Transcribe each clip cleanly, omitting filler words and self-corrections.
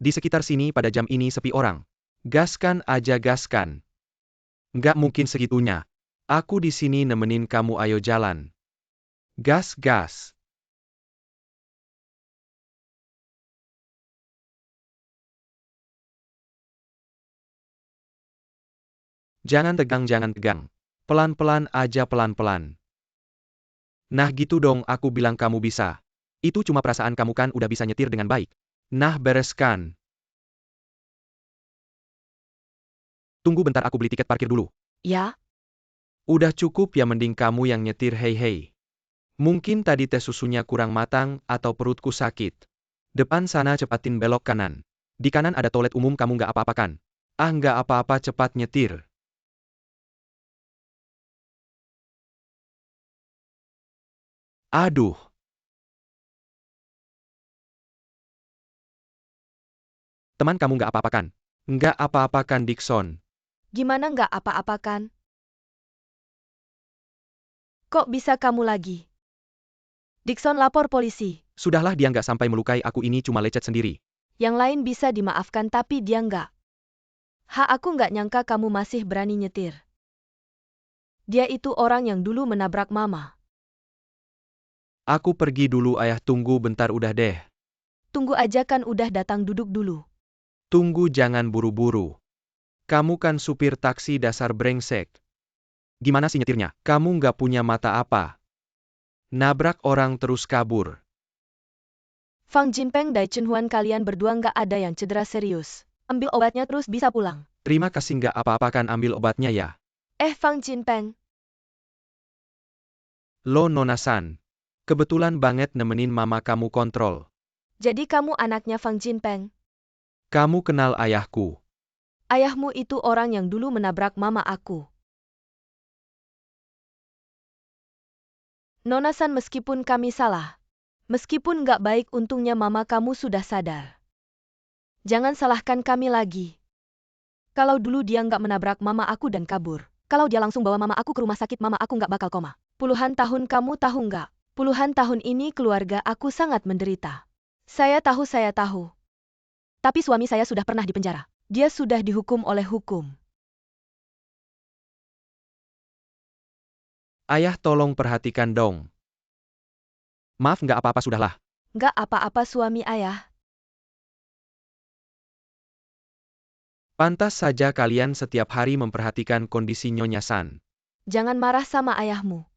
Di sekitar sini pada jam ini sepi orang. Gaskan aja gaskan. Nggak mungkin segitunya. Aku di sini nemenin kamu, ayo jalan. Gas gas. Jangan tegang. Pelan-pelan aja pelan-pelan. Nah gitu dong, aku bilang kamu bisa. Itu cuma perasaan kamu kan, udah bisa nyetir dengan baik. Nah bereskan. Tunggu bentar, aku beli tiket parkir dulu. Ya, Udah cukup ya, mending kamu yang nyetir, hei. Mungkin tadi teh susunya kurang matang, atau perutku sakit. Depan sana cepatin belok kanan. Di kanan ada toilet umum, kamu nggak apa-apa kan? Ah nggak apa-apa, cepat nyetir. Aduh. Teman kamu nggak apa-apa kan? Nggak apa-apa kan, Dickson? gimana nggak apa-apa kan? Kok bisa kamu lagi? Dickson lapor polisi. Sudahlah, dia nggak sampai melukai aku, ini cuma lecet sendiri. Yang lain bisa dimaafkan tapi dia nggak. Aku nggak nyangka kamu masih berani nyetir. Dia itu orang yang dulu menabrak mama. Aku pergi dulu, ayah, tunggu bentar, udah deh. Tunggu aja kan, udah datang, duduk dulu. Tunggu, jangan buru-buru. Kamu kan supir taksi, dasar brengsek. Gimana sih nyetirnya? Kamu nggak punya mata apa? Nabrak orang terus kabur. Fang Jinpeng dan Chen Huan, kalian berdua nggak ada yang cedera serius. Ambil obatnya terus bisa pulang. Terima kasih, nggak apa-apa kan, ambil obatnya ya. Fang Jinpeng. Lo Nona San. Kebetulan banget nemenin mama kamu kontrol. Jadi kamu anaknya Fang Jinpeng. Kamu kenal ayahku. Ayahmu itu orang yang dulu menabrak mama aku. Nona San, meskipun kami salah. Meskipun nggak baik, untungnya mama kamu sudah sadar. Jangan salahkan kami lagi. Kalau dulu dia nggak menabrak mama aku dan kabur. Kalau dia langsung bawa mama aku ke rumah sakit, mama aku nggak bakal koma. Puluhan tahun, kamu tahu nggak? Puluhan tahun ini keluarga aku sangat menderita. Saya tahu. Tapi suami saya sudah pernah dipenjara. Dia sudah dihukum oleh hukum. Ayah, tolong perhatikan dong. Maaf, nggak apa-apa, sudahlah. Nggak apa-apa suami ayah. Pantas saja kalian setiap hari memperhatikan kondisi Nyonya San. Jangan marah sama ayahmu.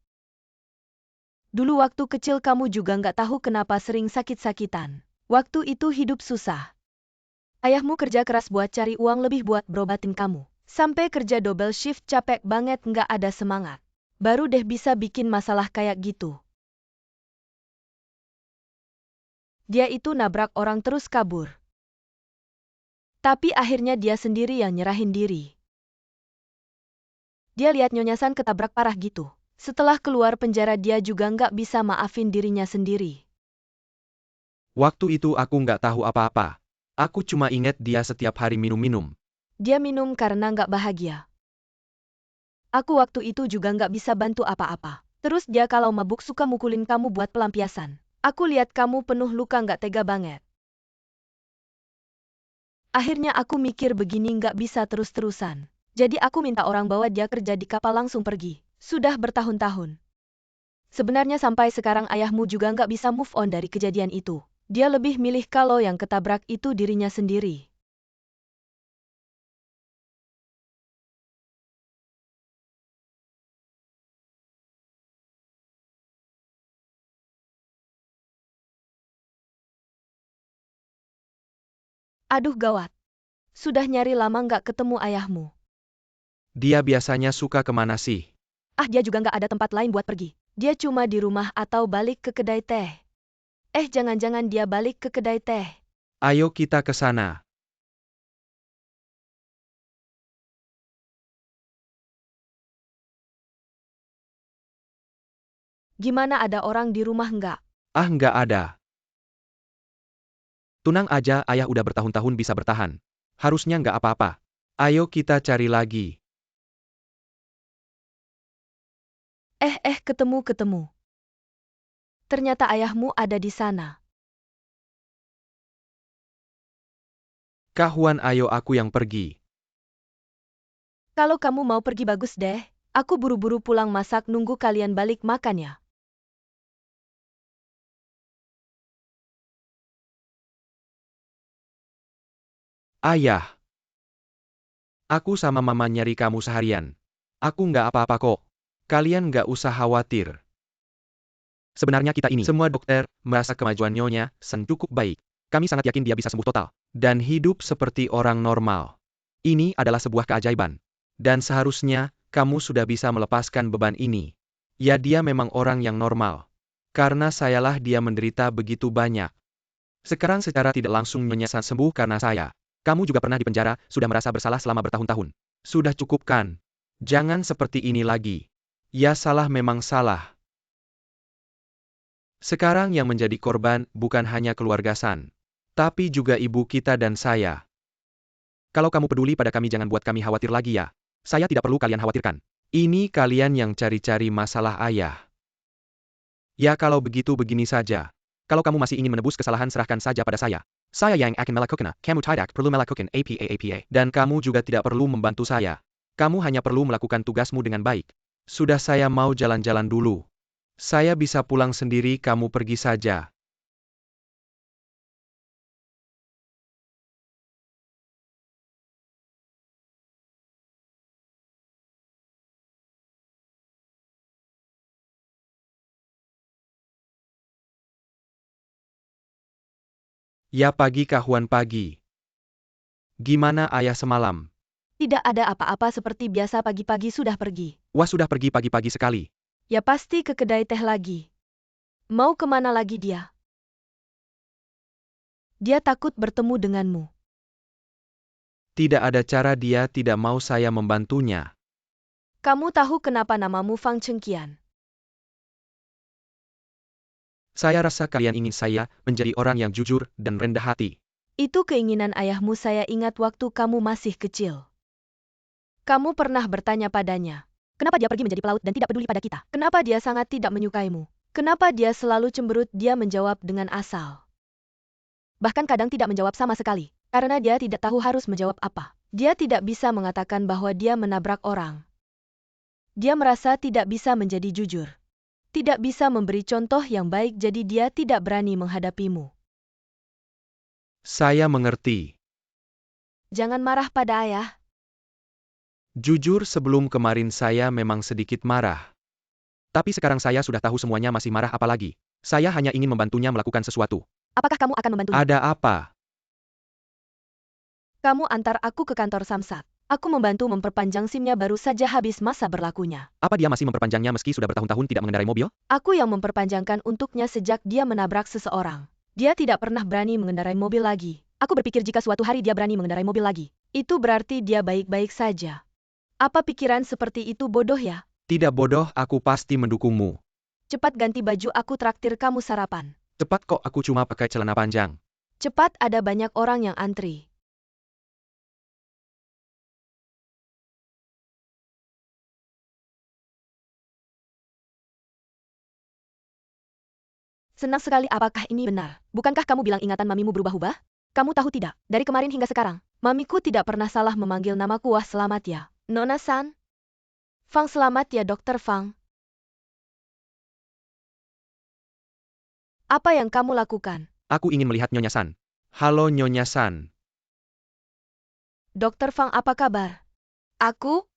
Dulu waktu kecil kamu juga nggak tahu kenapa sering sakit-sakitan. Waktu itu hidup susah. Ayahmu kerja keras buat cari uang lebih buat berobatin kamu. Sampai kerja double shift, capek banget, nggak ada semangat. Baru deh bisa bikin masalah kayak gitu. Dia itu nabrak orang terus kabur. Tapi akhirnya dia sendiri yang nyerahin diri. Dia lihat Nyonya San ketabrak parah gitu. Setelah keluar penjara dia juga nggak bisa maafin dirinya sendiri. Waktu itu aku nggak tahu apa-apa. Aku cuma ingat dia setiap hari minum-minum. Dia minum karena nggak bahagia. Aku waktu itu juga nggak bisa bantu apa-apa. Terus dia kalau mabuk suka mukulin kamu buat pelampiasan. Aku lihat kamu penuh luka, nggak tega banget. Akhirnya aku mikir begini nggak bisa terus-terusan. Jadi aku minta orang bawa dia kerja di kapal, langsung pergi. Sudah bertahun-tahun. Sebenarnya sampai sekarang ayahmu juga nggak bisa move on dari kejadian itu. Dia lebih milih kalau yang ketabrak itu dirinya sendiri. Aduh gawat. Sudah nyari lama nggak ketemu ayahmu. Dia biasanya suka kemana sih? Dia juga nggak ada tempat lain buat pergi. Dia cuma di rumah atau balik ke kedai teh. Jangan-jangan dia balik ke kedai teh. Ayo kita ke sana. Gimana, ada orang di rumah nggak? Ah nggak ada. Tunang aja, ayah udah bertahun-tahun bisa bertahan. Harusnya nggak apa-apa. Ayo kita cari lagi. Ketemu. Ternyata ayahmu ada di sana. Kak Huan, ayo aku yang pergi. Kalau kamu mau pergi bagus deh. Aku buru-buru pulang masak nunggu kalian balik makan ya. Ayah. Aku sama mama nyari kamu seharian. Aku nggak apa-apa kok. Kalian nggak usah khawatir. Sebenarnya kita ini semua dokter merasa kemajuan Nyonya San cukup baik. Kami sangat yakin dia bisa sembuh total. Dan hidup seperti orang normal. Ini adalah sebuah keajaiban. Dan seharusnya, kamu sudah bisa melepaskan beban ini. Ya, dia memang orang yang normal. Karena sayalah dia menderita begitu banyak. Sekarang secara tidak langsung Nyonya San sembuh karena saya. Kamu juga pernah dipenjara, sudah merasa bersalah selama bertahun-tahun. Sudah cukup kan? Jangan seperti ini lagi. Ya, salah memang salah. Sekarang yang menjadi korban bukan hanya keluarga San, tapi juga ibu kita dan saya. Kalau kamu peduli pada kami, jangan buat kami khawatir lagi ya. Saya tidak perlu kalian khawatirkan. Ini kalian yang cari-cari masalah ayah. Ya, kalau begitu begini saja. Kalau kamu masih ingin menebus kesalahan, serahkan saja pada saya. Saya yang akan melakukannya. Kamu tidak perlu melakukan apa. Dan kamu juga tidak perlu membantu saya. Kamu hanya perlu melakukan tugasmu dengan baik. Sudah, saya mau jalan-jalan dulu. Saya bisa pulang sendiri, kamu pergi saja. Ya, pagi Kak Huan, pagi. Gimana ayah semalam? Tidak ada apa-apa, seperti biasa, pagi-pagi sudah pergi. Wah, sudah pergi pagi-pagi sekali. Ya pasti ke kedai teh lagi. Mau kemana lagi dia? Dia takut bertemu denganmu. Tidak ada cara dia tidak mau saya membantunya. Kamu tahu kenapa namamu Fang Chengqian? Saya rasa kalian ingin saya menjadi orang yang jujur dan rendah hati. Itu keinginan ayahmu, saya ingat waktu kamu masih kecil. Kamu pernah bertanya padanya, kenapa dia pergi menjadi pelaut dan tidak peduli pada kita? Kenapa dia sangat tidak menyukaimu? Kenapa dia selalu cemberut? Dia menjawab dengan asal. Bahkan kadang tidak menjawab sama sekali, karena dia tidak tahu harus menjawab apa. Dia tidak bisa mengatakan bahwa dia menabrak orang. Dia merasa tidak bisa menjadi jujur. Tidak bisa memberi contoh yang baik, jadi dia tidak berani menghadapimu. Saya mengerti. Jangan marah pada ayah. Jujur, sebelum kemarin saya memang sedikit marah. Tapi sekarang saya sudah tahu semuanya, masih marah apalagi. Saya hanya ingin membantunya melakukan sesuatu. Apakah kamu akan membantunya? Ada apa? Kamu antar aku ke kantor Samsat. Aku membantu memperpanjang SIM-nya, baru saja habis masa berlakunya. Apa dia masih memperpanjangnya meski sudah bertahun-tahun tidak mengendarai mobil? Aku yang memperpanjangkan untuknya sejak dia menabrak seseorang. Dia tidak pernah berani mengendarai mobil lagi. Aku berpikir jika suatu hari dia berani mengendarai mobil lagi, itu berarti dia baik-baik saja. Apa pikiran seperti itu bodoh ya? Tidak bodoh, aku pasti mendukungmu. Cepat ganti baju, aku traktir kamu sarapan. Cepat kok, aku cuma pakai celana panjang. Cepat, ada banyak orang yang antri. Senang sekali, apakah ini benar? Bukankah kamu bilang ingatan mamimu berubah-ubah? Kamu tahu tidak, dari kemarin hingga sekarang, mamiku tidak pernah salah memanggil namaku. Wah, selamat ya, Nona San. Fang, selamat ya Dokter Fang. Apa yang kamu lakukan? Aku ingin melihat Nyonya San. Halo Nyonya San. Dokter Fang, apa kabar? Aku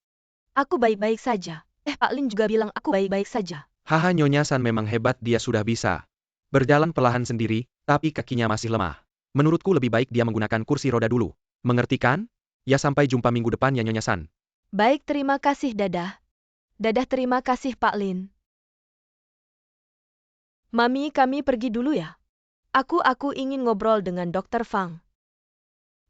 baik-baik saja. Pak Lin juga bilang aku baik-baik saja. Haha, Nyonya San memang hebat, dia sudah bisa berjalan perlahan sendiri, tapi kakinya masih lemah. Menurutku lebih baik dia menggunakan kursi roda dulu. Mengerti kan? Ya, sampai jumpa minggu depan ya Nyonya San. Baik, terima kasih, dadah. Dadah, terima kasih Pak Lin. Mami, kami pergi dulu ya. Aku ingin ngobrol dengan Dokter Fang.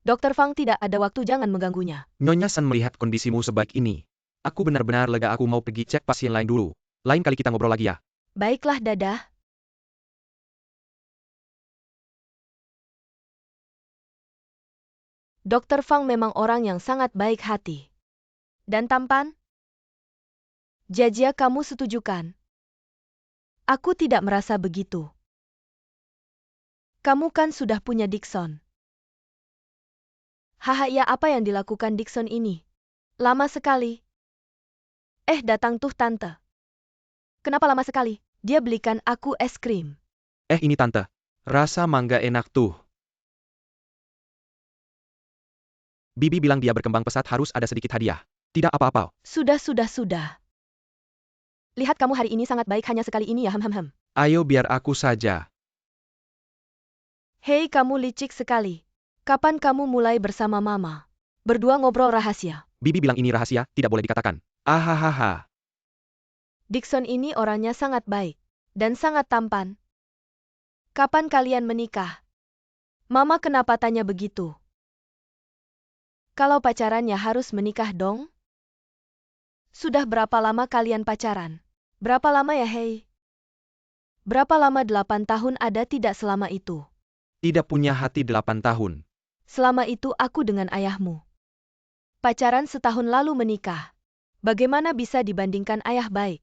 Dokter Fang, tidak ada waktu, jangan mengganggunya. Nyonya San, melihat kondisimu sebaik ini, aku benar-benar lega. Aku mau pergi cek pasien lain dulu. Lain kali kita ngobrol lagi ya. Baiklah, dadah. Dokter Fang memang orang yang sangat baik hati. Dan tampan? Jajia, kamu setuju kan? Aku tidak merasa begitu. Kamu kan sudah punya Dixon. Haha, ya apa yang dilakukan Dixon ini? Lama sekali. Datang tuh tante. Kenapa lama sekali? Dia belikan aku es krim. Ini tante. Rasa mangga enak tuh. Bibi bilang dia berkembang pesat harus ada sedikit hadiah. Tidak apa-apa. Sudah. Lihat kamu hari ini sangat baik hanya sekali ini ya hem. Ayo biar aku saja. Hei kamu licik sekali. Kapan kamu mulai bersama mama? Berdua ngobrol rahasia. Bibi bilang ini rahasia, tidak boleh dikatakan. Ahahaha. Dixon ini orangnya sangat baik. Dan sangat tampan. Kapan kalian menikah? Mama kenapa tanya begitu? Kalau pacaran ya harus menikah dong? Sudah berapa lama kalian pacaran? Berapa lama ya hei? Berapa lama 8 tahun ada tidak selama itu? Tidak punya hati 8 tahun. Selama itu aku dengan ayahmu. Pacaran setahun lalu menikah. Bagaimana bisa dibandingkan ayah baik?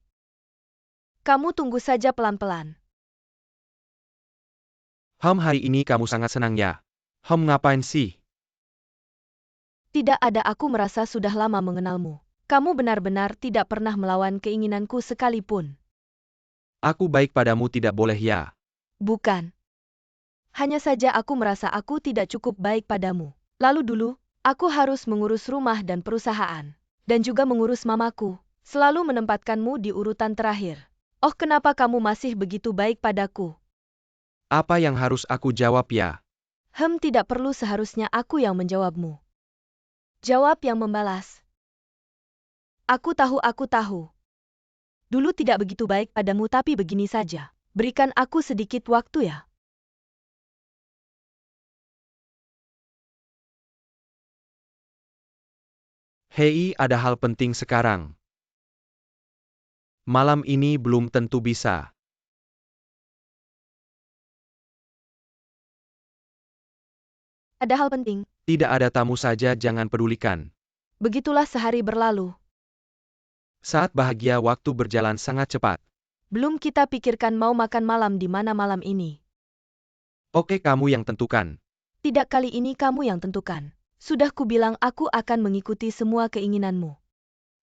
Kamu tunggu saja pelan-pelan. Hari ini kamu sangat senang ya? Ngapain sih? Tidak ada, aku merasa sudah lama mengenalmu. Kamu benar-benar tidak pernah melawan keinginanku sekalipun. Aku baik padamu tidak boleh ya? Bukan. Hanya saja aku merasa aku tidak cukup baik padamu. Lalu dulu, aku harus mengurus rumah dan perusahaan. Dan juga mengurus mamaku. Selalu menempatkanmu di urutan terakhir. Oh, kenapa kamu masih begitu baik padaku? Apa yang harus aku jawab ya? Tidak perlu, seharusnya aku yang menjawabmu. Jawab yang membalas. Aku tahu. Dulu tidak begitu baik padamu tapi begini saja. Berikan aku sedikit waktu ya. Hei, ada hal penting sekarang. Malam ini belum tentu bisa. Ada hal penting. Tidak ada tamu saja, jangan pedulikan. Begitulah sehari berlalu. Saat bahagia waktu berjalan sangat cepat. Belum kita pikirkan mau makan malam di mana malam ini. Oke, kamu yang tentukan. Tidak, kali ini kamu yang tentukan. Sudah kubilang aku akan mengikuti semua keinginanmu.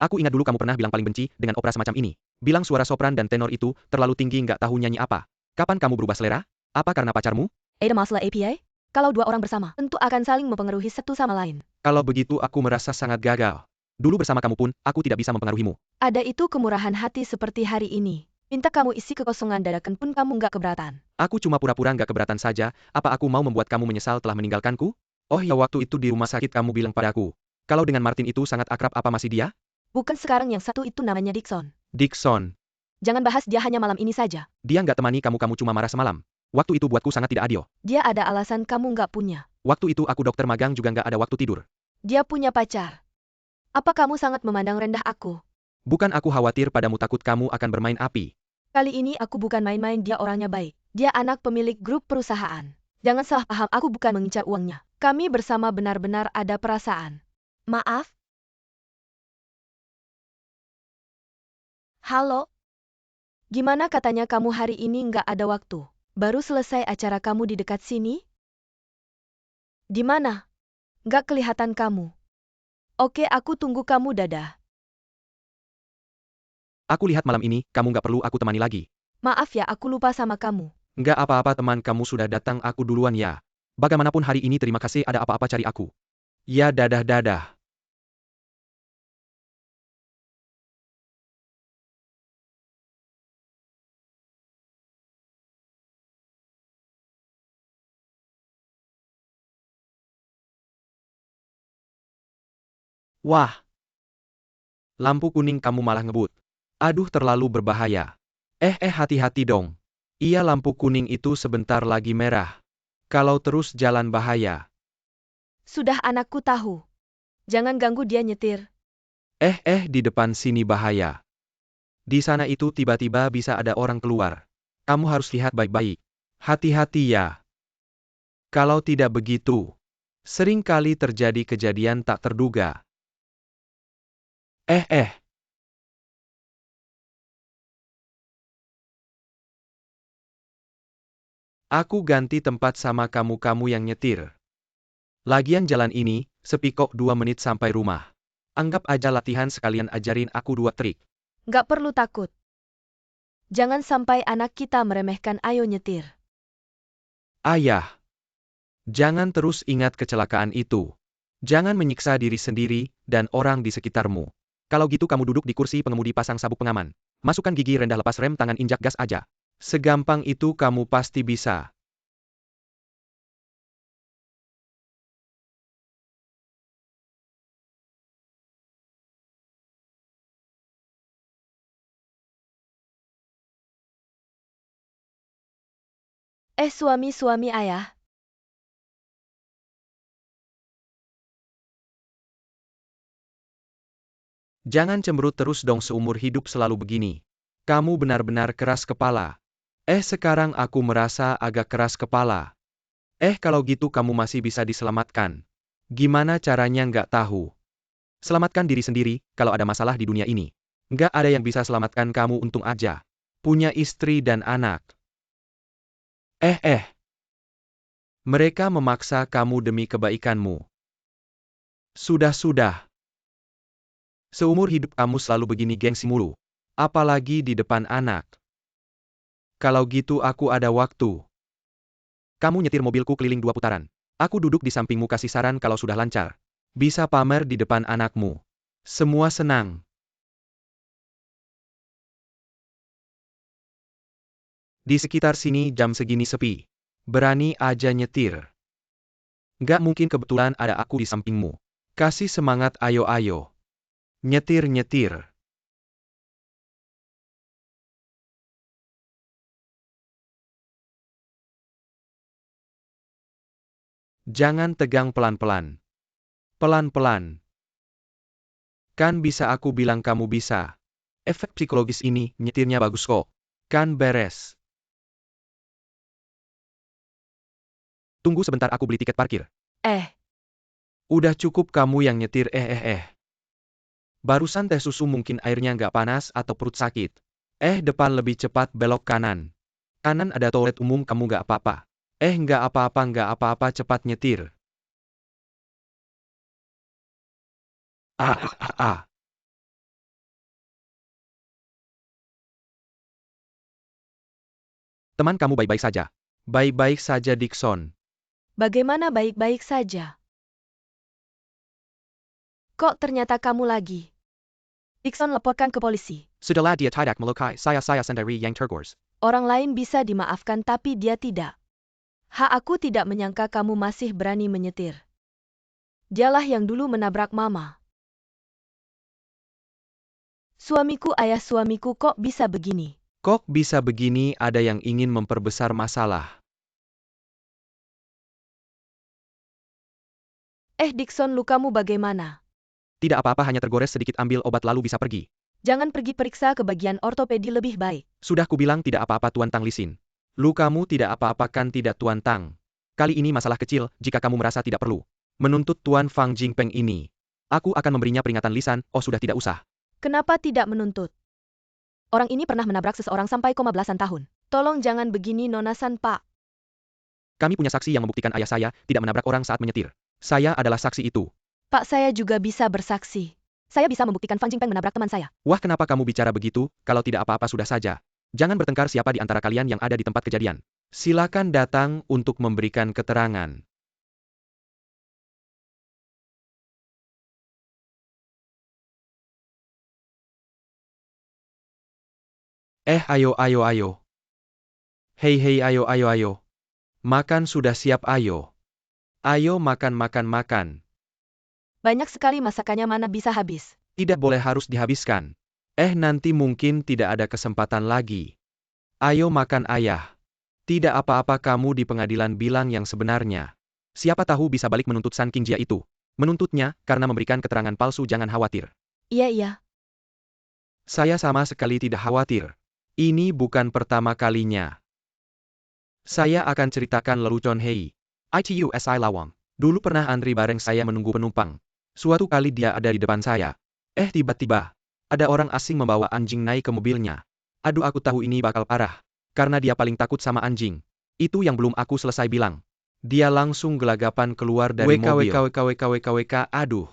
Aku ingat dulu kamu pernah bilang paling benci dengan opera semacam ini. Bilang suara sopran dan tenor itu terlalu tinggi, nggak tahu nyanyi apa. Kapan kamu berubah selera? Apa karena pacarmu? Ada masalah API? Kalau dua orang bersama, tentu akan saling mempengaruhi satu sama lain. Kalau begitu aku merasa sangat gagal. Dulu bersama kamu pun, aku tidak bisa mempengaruhimu. Ada itu kemurahan hati seperti hari ini. Minta kamu isi kekosongan dadakan pun kamu nggak keberatan. Aku cuma pura-pura nggak keberatan saja, apa aku mau membuat kamu menyesal telah meninggalkanku? Oh ya, waktu itu di rumah sakit kamu bilang padaku. Kalau dengan Martin itu sangat akrab, apa masih dia? Bukan, sekarang yang satu itu namanya Dixon. Dixon. Jangan bahas dia, hanya malam ini saja. Dia nggak temani kamu, kamu cuma marah semalam. Waktu itu buatku sangat tidak adil. Dia ada alasan kamu nggak punya. Waktu itu aku dokter magang juga nggak ada waktu tidur. Dia punya pacar. Apa kamu sangat memandang rendah aku? Bukan aku khawatir padamu, takut kamu akan bermain api. Kali ini aku bukan main-main, dia orangnya baik. Dia anak pemilik grup perusahaan. Jangan salah paham, aku bukan mengincar uangnya. Kami bersama benar-benar ada perasaan. Maaf? Halo? Gimana katanya kamu hari ini nggak ada waktu? Baru selesai acara kamu di dekat sini? Di mana? Nggak kelihatan kamu. Oke, aku tunggu kamu, dadah. Aku lihat malam ini, kamu nggak perlu aku temani lagi. Maaf ya, aku lupa sama kamu. Nggak apa-apa, teman kamu sudah datang, aku duluan ya. Bagaimanapun hari ini terima kasih, ada apa-apa cari aku. Ya, dadah-dadah. Wah, lampu kuning kamu malah ngebut. Aduh, terlalu berbahaya. Hati-hati dong. Iya, lampu kuning itu sebentar lagi merah. Kalau terus jalan bahaya. Sudah, anakku tahu. Jangan ganggu dia nyetir. Di depan sini bahaya. Di sana itu tiba-tiba bisa ada orang keluar. Kamu harus lihat baik-baik. Hati-hati ya. Kalau tidak begitu, sering kali terjadi kejadian tak terduga. Eh. Aku ganti tempat sama kamu yang nyetir. Lagian jalan ini, sepi kok 2 menit sampai rumah. Anggap aja latihan sekalian ajarin aku 2 trik. Nggak perlu takut. Jangan sampai anak kita meremehkan Ayo nyetir. Ayah. Jangan terus ingat kecelakaan itu. Jangan menyiksa diri sendiri dan orang di sekitarmu. Kalau gitu kamu duduk di kursi pengemudi pasang sabuk pengaman. Masukkan gigi rendah lepas rem tangan injak gas aja. Segampang itu kamu pasti bisa. Suami ayah. Jangan cemberut terus dong seumur hidup selalu begini. Kamu benar-benar keras kepala. Sekarang aku merasa agak keras kepala. Kalau gitu kamu masih bisa diselamatkan. Gimana caranya nggak tahu. Selamatkan diri sendiri, kalau ada masalah di dunia ini. Nggak ada yang bisa selamatkan kamu untung aja. Punya istri dan anak. Mereka memaksa kamu demi kebaikanmu. Sudah. Seumur hidup kamu selalu begini gengsi mulu. Apalagi di depan anak. Kalau gitu aku ada waktu. Kamu nyetir mobilku keliling 2 putaran. Aku duduk di sampingmu kasih saran kalau sudah lancar. Bisa pamer di depan anakmu. Semua senang. Di sekitar sini jam segini sepi. Berani aja nyetir. Nggak mungkin kebetulan ada aku di sampingmu. Kasih semangat ayo. Nyetir. Jangan tegang pelan-pelan. Pelan-pelan. Kan bisa aku bilang kamu bisa. Efek psikologis ini, nyetirnya bagus kok. Kan beres. Tunggu sebentar aku beli tiket parkir. Udah cukup kamu yang nyetir Barusan teh susu mungkin airnya nggak panas atau perut sakit. Depan lebih cepat belok kanan. Kanan ada toilet umum kamu nggak apa-apa. Nggak apa-apa cepat nyetir. Teman kamu baik-baik saja. Baik-baik saja Dickson. Bagaimana baik-baik saja? Kok ternyata kamu lagi? Dickson laporkan ke polisi. Sudahlah dia tidak melukai saya sendiri yang tergores. Orang lain bisa dimaafkan tapi dia tidak. Aku tidak menyangka kamu masih berani menyetir. Dialah yang dulu menabrak mama. Ayah suamiku kok bisa begini? Kok bisa begini ada yang ingin memperbesar masalah. Dickson lukamu bagaimana? Tidak apa-apa hanya tergores sedikit ambil obat lalu bisa pergi. Jangan pergi periksa ke bagian ortopedi lebih baik. Sudah kubilang tidak apa-apa Tuan Tang Lisin. Lukamu tidak apa-apa kan tidak Tuan Tang. Kali ini masalah kecil jika kamu merasa tidak perlu menuntut Tuan Fang Jingpeng ini. Aku akan memberinya peringatan lisan, sudah tidak usah. Kenapa tidak menuntut? Orang ini pernah menabrak seseorang sampai koma belasan tahun. Tolong jangan begini nonasan Pak. Kami punya saksi yang membuktikan ayah saya tidak menabrak orang saat menyetir. Saya adalah saksi itu. Pak saya juga bisa bersaksi. Saya bisa membuktikan Fang Jingpeng menabrak teman saya. Wah kenapa kamu bicara begitu, kalau tidak apa-apa sudah saja. Jangan bertengkar siapa di antara kalian yang ada di tempat kejadian. Silakan datang untuk memberikan keterangan. Ayo. Hei ayo. Makan sudah siap ayo. Ayo makan. Banyak sekali masakannya mana bisa habis. Tidak boleh harus dihabiskan. Nanti mungkin tidak ada kesempatan lagi. Ayo makan ayah. Tidak apa-apa kamu di pengadilan bilang yang sebenarnya. Siapa tahu bisa balik menuntut San King Jia itu. Menuntutnya, karena memberikan keterangan palsu jangan khawatir. Iya. Saya sama sekali tidak khawatir. Ini bukan pertama kalinya. Saya akan ceritakan lelucon Hei. ITUSI Lawang. Dulu pernah antri bareng saya menunggu penumpang. Suatu kali dia ada di depan saya. Tiba-tiba. Ada orang asing membawa anjing naik ke mobilnya. Aduh aku tahu ini bakal parah. Karena dia paling takut sama anjing. Itu yang belum aku selesai bilang. Dia langsung gelagapan keluar dari mobil. WK, aduh.